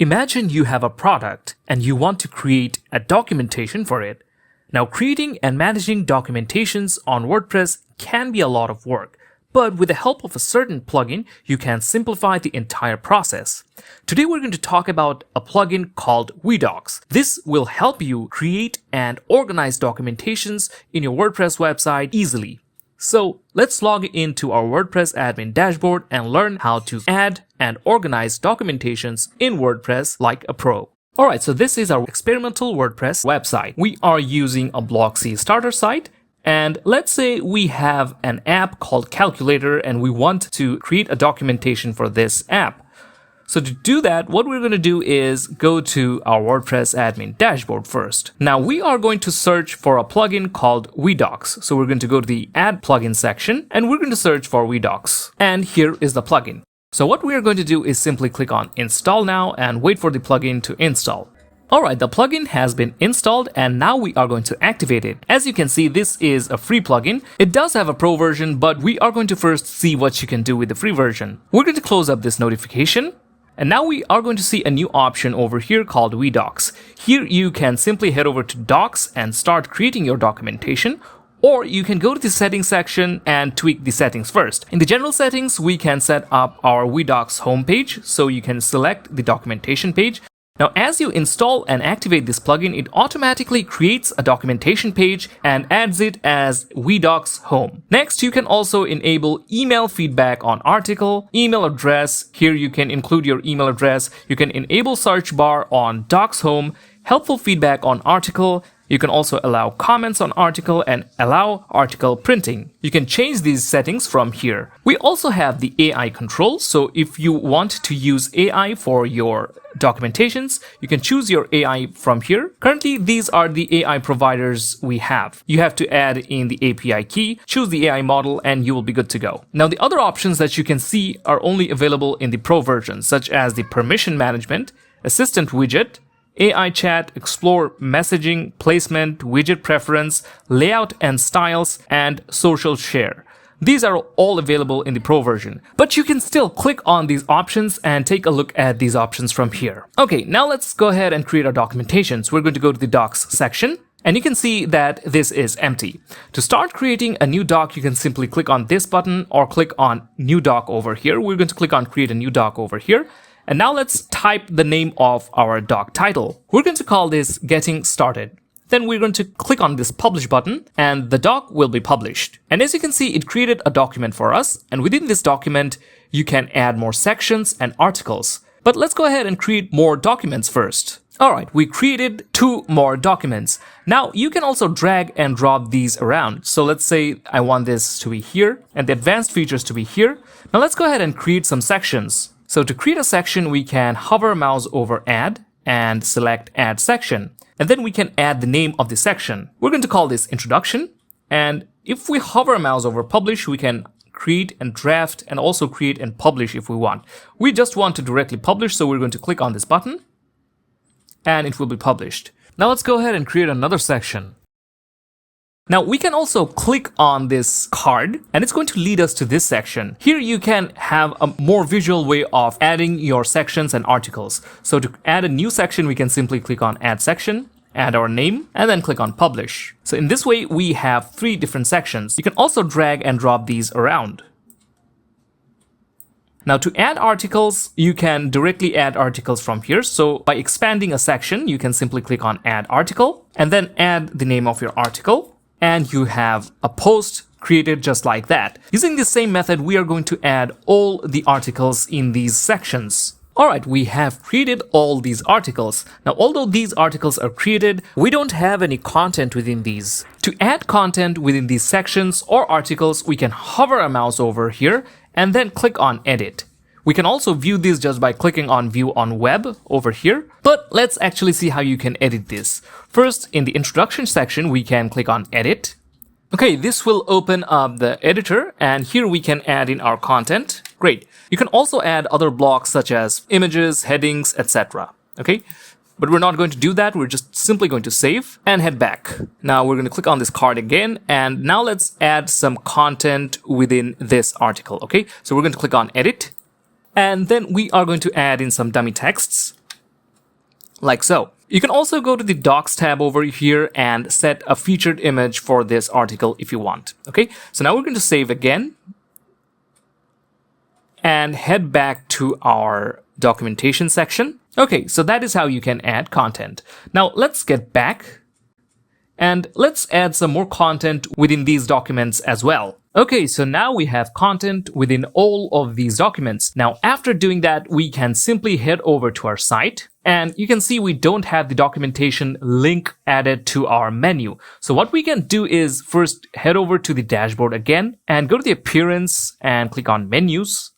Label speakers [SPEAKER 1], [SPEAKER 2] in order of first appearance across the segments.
[SPEAKER 1] Imagine you have a product and you want to create a documentation for it. Now, creating and managing documentations on WordPress can be a lot of work, but with the help of a certain plugin, you can simplify the entire process. Today, we're going to talk about a plugin called weDocs. This will help you create and organize documentations in your WordPress website easily. So let's log into our WordPress admin dashboard and learn how to add and organize documentations in WordPress like a pro. Alright, so this is our experimental WordPress website. We are using a Block C starter site. And let's say we have an app called Calculator and we want to create a documentation for this app. So to do that, what we're going to do is go to our WordPress admin dashboard first. Now we are going to search for a plugin called weDocs. So we're going to go to the Add Plugin section and we're going to search for weDocs. And here is the plugin. So what we are going to do is simply click on Install Now and wait for the plugin to install. Alright, the plugin has been installed and now we are going to activate it. As you can see, this is a free plugin. It does have a pro version, but we are going to first see what you can do with the free version. We're going to close up this notification. And now we are going to see a new option over here called weDocs. Here you can simply head over to Docs and start creating your documentation. Or you can go to the settings section and tweak the settings first. In the general settings, we can set up our weDocs homepage. So you can select the documentation page. Now, as you install and activate this plugin, it automatically creates a documentation page and adds it as weDocs home. Next, you can also enable email feedback on article, email address. Here you can include your email address. You can enable search bar on Docs home, helpful feedback on article. You can also allow comments on article and allow article printing. You can change these settings from here. We also have the AI control. So if you want to use AI for your documentations, you can choose your AI from here. Currently, these are the AI providers we have. You have to add in the API key, choose the AI model, and you will be good to go. Now, the other options that you can see are only available in the pro version, such as the permission management, assistant widget, AI chat, explore messaging, placement, widget preference, layout and styles, and social share. These are all available in the pro version, but you can still click on these options and take a look at these options from here. Okay, now let's go ahead and create our documentations. We're going to go to the docs section. And you can see that this is empty. To start creating a new doc, you can simply click on this button or click on New Doc over here. We're going to click on Create a New Doc over here. And now let's type the name of our doc title. We're going to call this Getting Started. Then we're going to click on this Publish button and the doc will be published. And as you can see, it created a document for us. And within this document, you can add more sections and articles. But let's go ahead and create more documents first. Alright, we created 2 more documents. Now you can also drag and drop these around. So let's say I want this to be here and the advanced features to be here. Now let's go ahead and create some sections. So to create a section, we can hover mouse over Add and select Add Section. And then we can add the name of the section. We're going to call this Introduction. And if we hover mouse over Publish, we can create and draft and also create and publish if we want. We just want to directly publish, so we're going to click on this button and it will be published. Now let's go ahead and create another section. Now we can also click on this card and it's going to lead us to this section. Here you can have a more visual way of adding your sections and articles. So to add a new section, we can simply click on Add Section, add our name, and then click on Publish. So in this way, we have 3 different sections. You can also drag and drop these around. Now to add articles, you can directly add articles from here. So by expanding a section, you can simply click on Add Article and then add the name of your article. And you have a post created just like that. Using the same method, we are going to add all the articles in these sections. Alright, we have created all these articles. Now, although these articles are created, we don't have any content within these. To add content within these sections or articles, we can hover a mouse over here and then click on Edit. We can also view this just by clicking on View on Web over here, but let's actually see how you can edit this. First, in the introduction section, we can click on Edit. Okay, this will open up the editor and here we can add in our content. Great. You can also add other blocks such as images, headings, etc. Okay, but we're not going to do that. We're just simply going to save and head back. Now we're going to click on this card again and now let's add some content within this article. Okay, so we're going to click on Edit. And then we are going to add in some dummy texts. like so. You can also go to the Docs tab over here and set a featured image for this article if you want. Okay, so now we're going to save again and head back to our documentation section. Okay, so that is how you can add content. Now let's get back and let's add some more content within these documents as well. Okay, so now we have content within all of these documents. Now, after doing that, we can simply head over to our site, and you can see we don't have the documentation link added to our menu. So what we can do is first head over to the dashboard again and go to the appearance and click on menus.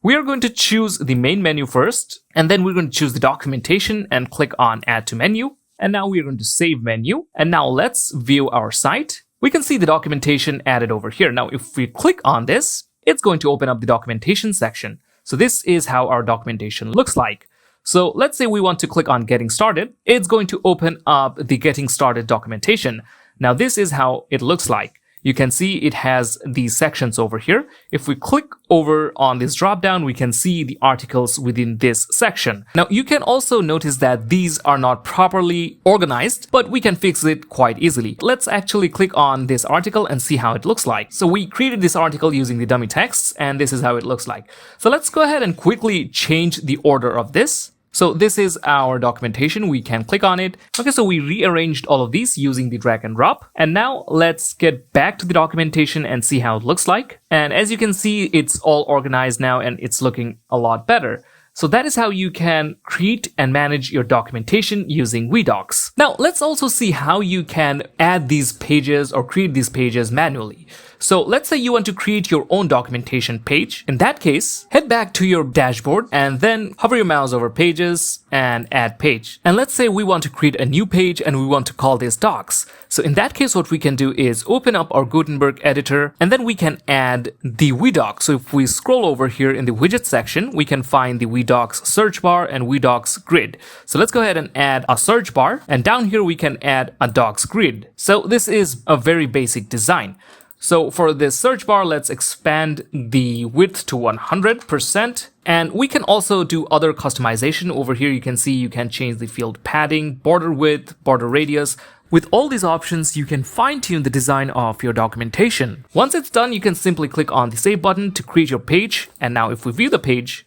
[SPEAKER 1] We are going to choose the main menu first, and then we're going to choose the documentation and click on add to menu. And now we're going to save menu. And now let's view our site. We can see the documentation added over here. Now, if we click on this, it's going to open up the documentation section. So this is how our documentation looks like. So let's say we want to click on getting started. It's going to open up the getting started documentation. Now, this is how it looks like. You can see it has these sections over here. If we click over on this dropdown, we can see the articles within this section. Now, you can also notice that these are not properly organized, but we can fix it quite easily. Let's actually click on this article and see how it looks like. So we created this article using the dummy texts, and this is how it looks like. So let's go ahead and quickly change the order of this. So this is our documentation. We can click on it. Okay, so we rearranged all of these using the drag and drop. And now let's get back to the documentation and see how it looks like. And as you can see, it's all organized now and it's looking a lot better. So that is how you can create and manage your documentation using weDocs. Now let's also see how you can add these pages or create these pages manually. So let's say you want to create your own documentation page. In that case, head back to your dashboard and then hover your mouse over pages and add page. And let's say we want to create a new page and we want to call this docs. So in that case, what we can do is open up our Gutenberg editor and then we can add the weDocs. So if we scroll over here in the widget section, we can find the weDocs search bar and weDocs grid. So let's go ahead and add a search bar, and down here we can add a docs grid. So this is a very basic design. So for this search bar, let's expand the width to 100%. And we can also do other customization. Over here, you can see you can change the field padding, border width, border radius. With all these options, you can fine-tune the design of your documentation. Once it's done, you can simply click on the Save button to create your page. And now if we view the page,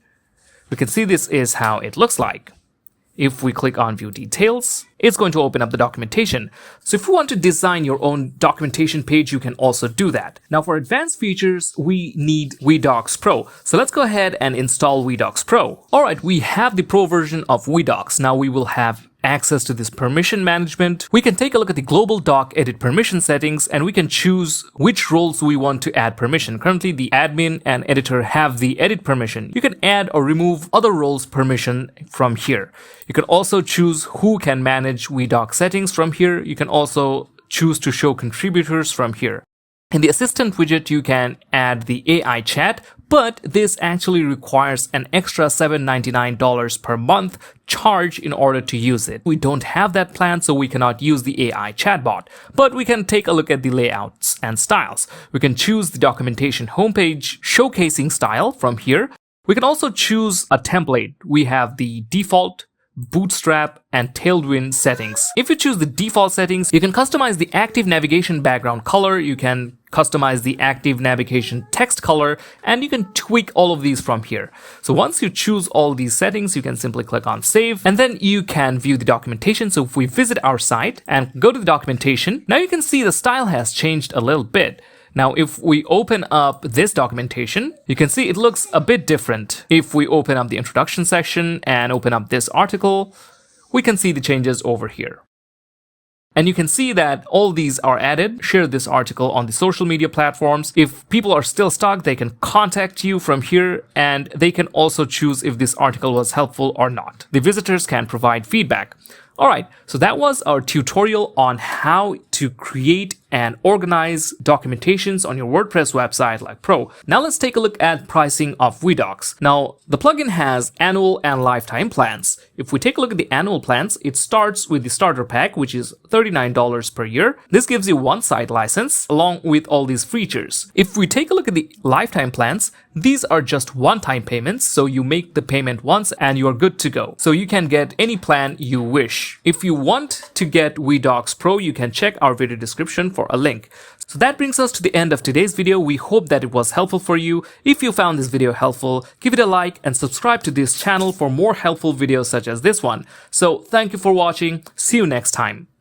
[SPEAKER 1] we can see this is how it looks like. If we click on View Details, it's going to open up the documentation. So if you want to design your own documentation page, you can also do that. Now for advanced features, we need weDocs Pro. So let's go ahead and install weDocs Pro. All right, we have the Pro version of weDocs. Now we will have access to this permission management. We can take a look at the global doc edit permission settings and we can choose which roles we want to add permission. Currently, the admin and editor have the edit permission. You can add or remove other roles permission from here. You can also choose who can manage weDoc settings from here. You can also choose to show contributors from here. In the assistant widget, you can add the AI chat, but this actually requires an extra $7.99 per month charge in order to use it. We don't have that plan, so we cannot use the AI chatbot, but we can take a look at the layouts and styles. We can choose the documentation homepage showcasing style from here. We can also choose a template. We have the default, Bootstrap, and Tailwind settings. If you choose the default settings, you can customize the active navigation background color, you can customize the active navigation text color, and you can tweak all of these from here. So once you choose all these settings, you can simply click on Save, and then you can view the documentation. So if we visit our site and go to the documentation, now you can see the style has changed a little bit. Now, if we open up this documentation, you can see it looks a bit different. If we open up the introduction section and open up this article, we can see the changes over here. And you can see that all these are added. Share this article on the social media platforms. If people are still stuck, they can contact you from here, and they can also choose if this article was helpful or not. The visitors can provide feedback. All right, so that was our tutorial on how to create and organize documentations on your WordPress website like Pro. Now let's take a look at pricing of weDocs. Now the plugin has annual and lifetime plans. If we take a look at the annual plans, it starts with the starter pack, which is $39 per year. This gives you one site license along with all these features. If we take a look at the lifetime plans, these are just one-time payments, so you make the payment once and you're good to go. So you can get any plan you wish. If you want to get weDocs Pro, you can check our video description for a link. So that brings us to the end of today's video. We hope that it was helpful for you. If you found this video helpful, give it a like and subscribe to this channel for more helpful videos such as this one. So thank you for watching. See you next time.